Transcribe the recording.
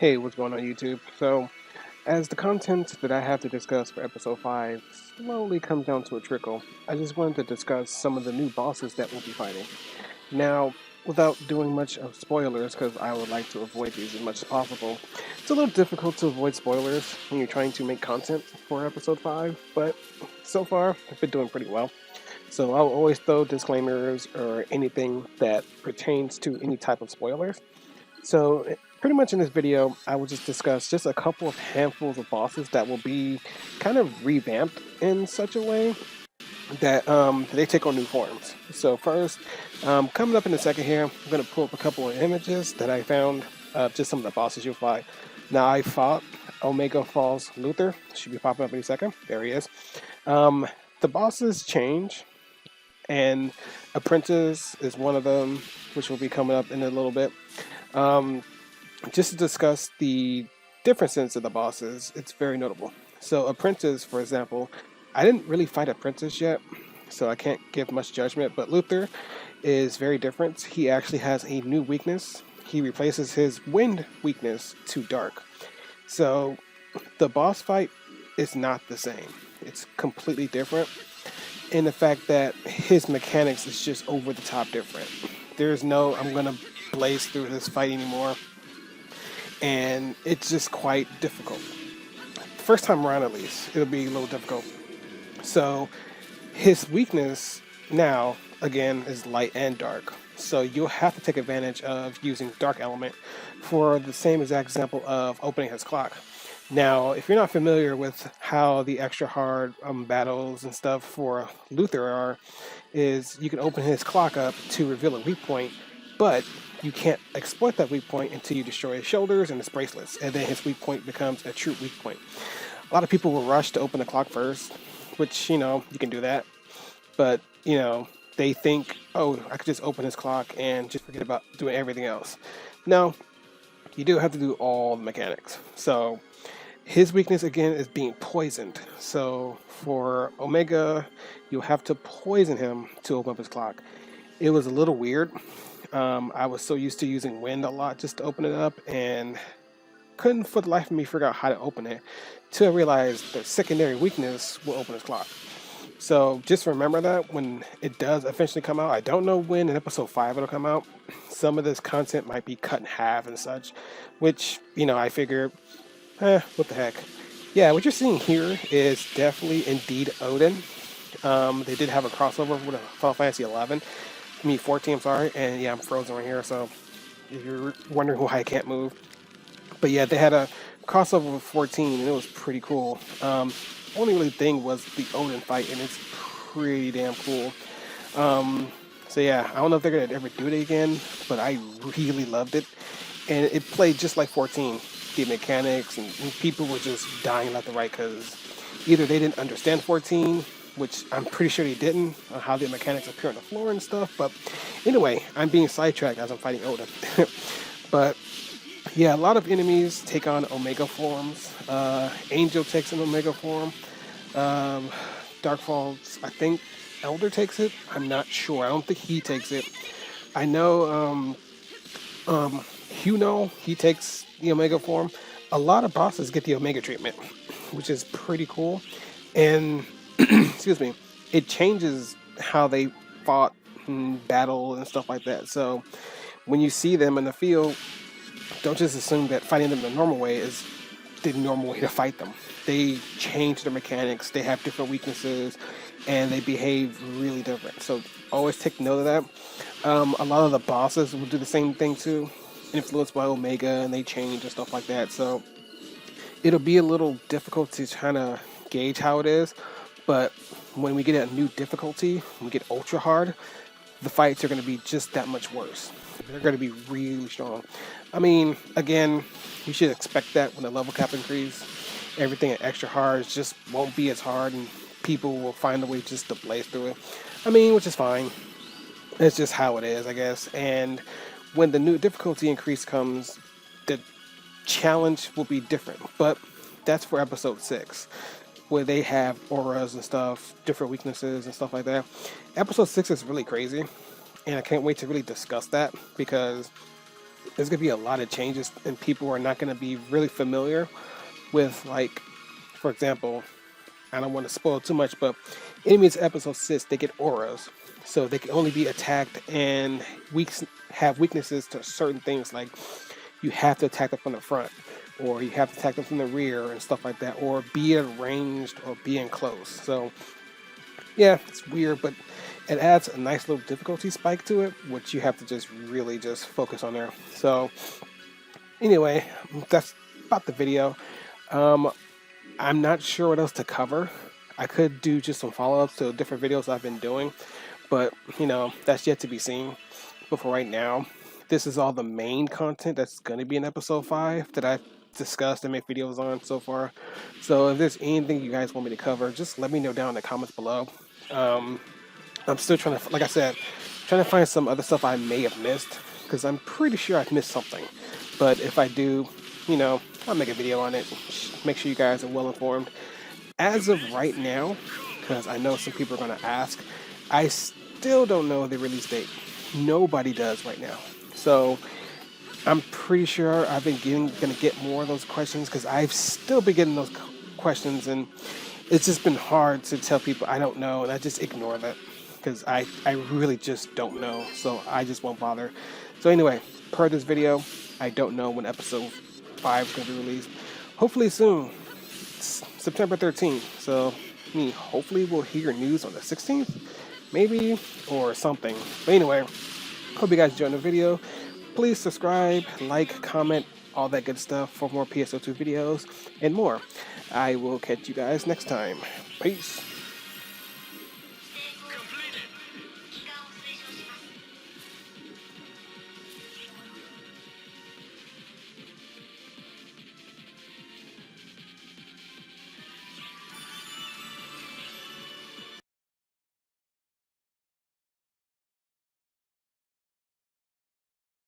Hey, what's going on YouTube? So, as the content that I have to discuss for episode 5 slowly comes down to a trickle, I just wanted to discuss some of the new bosses that we'll be fighting. Now, without doing much of spoilers, because I would like to avoid these as much as possible, it's a little difficult to avoid spoilers when you're trying to make content for episode 5, but so far, I've been doing pretty well. So I'll always throw disclaimers or anything that pertains to any type of spoilers. So, pretty much in this video, I will just discuss just a couple of handfuls of bosses that will be kind of revamped in such a way that they take on new forms. So first, coming up in a second here, I'm going to pull up a couple of images that I found of just some of the bosses you'll fight. Now, I fought Omega Falls Luther. Should be popping up any second. There he is. The bosses change, and Apprentice is one of them, which will be coming up in a little bit. Um, just to discuss the differences of the bosses, it's very notable. So, Apprentice, for example, I didn't really fight Apprentice yet, so I can't give much judgment, but Luther is very different. He actually has a new weakness. He replaces his wind weakness to dark. So, the boss fight is not the same, it's completely different in the fact that his mechanics is just over the top different. There's no, I'm gonna blaze through this fight anymore, and it's just quite difficult. First time around, at least, it'll be a little difficult. So, his weakness now, again, is light and dark. So, you'll have to take advantage of using dark element for the same exact example of opening his clock. Now, if you're not familiar with how the extra hard battles and stuff for Luther are, is you can open his clock up to reveal a weak point, but you can't exploit that weak point until you destroy his shoulders and his bracelets, and then his weak point becomes a true weak point. A lot of people will rush to open the clock first, which, you can do that, but, they think, oh, I could just open his clock and just forget about doing everything else. No, you do have to do all the mechanics. So, his weakness again is being poisoned. So for Omega, you'll have to poison him to open up his clock. It was a little weird. I was so used to using wind a lot just to open it up, and couldn't for the life of me figure out how to open it till I realized the secondary weakness will open his clock. So just remember that when it does eventually come out. I don't know when in episode 5 it'll come out. Some of this content might be cut in half and such, which, I figured, what the heck. Yeah, what you're seeing here is definitely indeed Odin. They did have a crossover with Final Fantasy 11. 14, I'm sorry. And yeah, I'm frozen right here, so if you're wondering why I can't move. But yeah, they had a crossover with 14, and it was pretty cool. Only really thing was the Odin fight, and it's pretty damn cool. So yeah, I don't know if they're going to ever do it again, but I really loved it. And it played just like 14. The mechanics, and people were just dying left and right because either they didn't understand 14, which I'm pretty sure they didn't, on how the mechanics appear on the floor and stuff. But anyway, I'm being sidetracked as I'm fighting Odin. But yeah, a lot of enemies take on Omega forms. Angel takes an Omega form. Dark Falls, I think Elder takes it. I'm not sure. I don't think he takes it. I know Huno, he takes the Omega form. A lot of bosses get the Omega treatment, which is pretty cool. And, excuse me, it changes how they fought and battle and stuff like that. So when you see them in the field, don't just assume that fighting them the normal way is the normal way to fight them. They change their mechanics, they have different weaknesses, and they behave really different. So always take note of that. A lot of the bosses will do the same thing too, influenced by Omega, and they change and stuff like that. So it'll be a little difficult to kind of gauge how it is, but when we get a new difficulty, when we get ultra hard, the fights are going to be just that much worse. They're going to be really strong. I mean, again, you should expect that when the level cap increase, everything at extra hard just won't be as hard, and people will find a way just to blaze through it. I mean, which is fine. It's just how it is, I guess. And when the new difficulty increase comes, the challenge will be different. But that's for episode 6, where they have auras and stuff, different weaknesses and stuff like that. Episode 6 is really crazy, and I can't wait to really discuss that, because there's going to be a lot of changes, and people are not going to be really familiar with, like, for example, I don't want to spoil too much, but enemies in episode 6, they get auras. So they can only be attacked and have weaknesses to certain things, like you have to attack them from the front, or you have to attack them from the rear and stuff like that, or be in ranged or be in close. So yeah, it's weird, but it adds a nice little difficulty spike to it, which you have to just really just focus on there. So anyway, that's about the video. Um, I'm not sure what else to cover. I could do just some follow-ups to different videos I've been doing, but that's yet to be seen. But for right now, this is all the main content that's going to be in episode 5 that I've discussed and made videos on so far. So if there's anything you guys want me to cover, just let me know down in the comments below. I'm still trying to, like I said, trying to find some other stuff I may have missed, because I'm pretty sure I've missed something. But if I do, I'll make a video on it. Make sure you guys are well informed. As of right now, because I know some people are going to ask, I still don't know the release date. Nobody does right now. So I'm pretty sure I've been going to get more of those questions, because I've still been getting those questions, and it's just been hard to tell people I don't know, and I just ignore that, because I really just don't know, so I just won't bother. So anyway, per this video, I don't know when episode 5 is going to be released. Hopefully soon. It's September 13th, so hopefully we'll hear news on the 16th, maybe, or something. But anyway, hope you guys enjoyed the video. Please subscribe, like, comment, all that good stuff for more PSO2 videos and more. I will catch you guys next time. Peace.